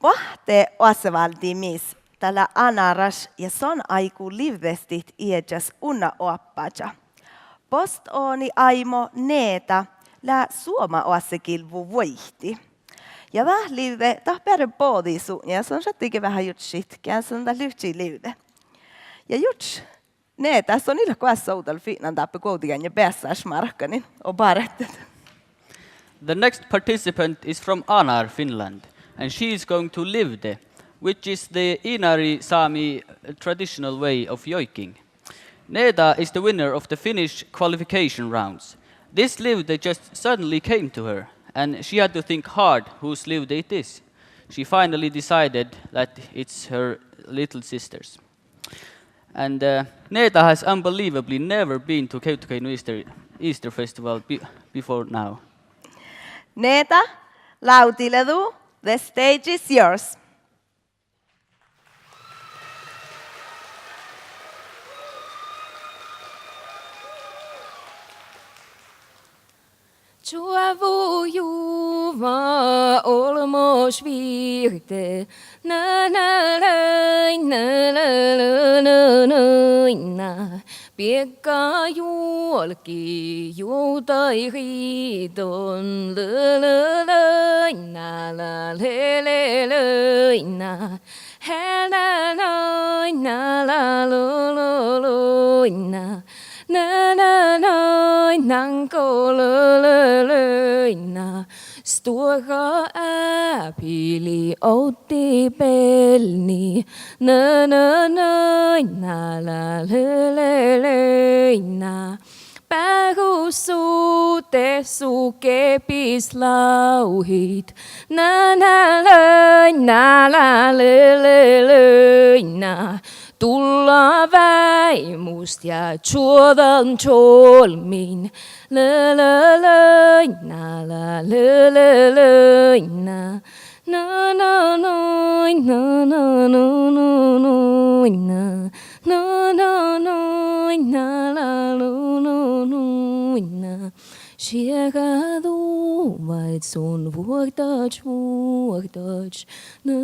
Vahte oasevaldimis tällä anaras ja son aiku livestit iedjas unna oappaja. Post oni aimo neeta lä suoma oasekilvu voihti. Ja vähän live tahpere poodisu ja se on sattikin vähän jutsit, kään se on tää lyhtsi live. Ja juts neeta se on illa koas soudal fiinan tappe koutigan ja päässääs markkanin och barettet. The next participant is from Anar, Finland, and she is going to livde, which is the Inari Sami traditional way of joiking. Neda is the winner of the Finnish qualification rounds. This livde just suddenly came to her, and she had to think hard whose livde it is. She finally decided that it's her little sister's. And Neda has unbelievably never been to Keutukainu Easter Festival before now. Neeta, lautiledu, the stage is yours. Tjuavu juva olmos virte, na na lai na la la na na. Piekka juolki juutai riidon la la le na. Hälä na la lo na. Na na na nanko na stora apili otti pelni na na la na Pärusuute sukepis lauhit na na tulla väimust ja tjuodan tjolmin na na Siegadu vaid sun vuortač, na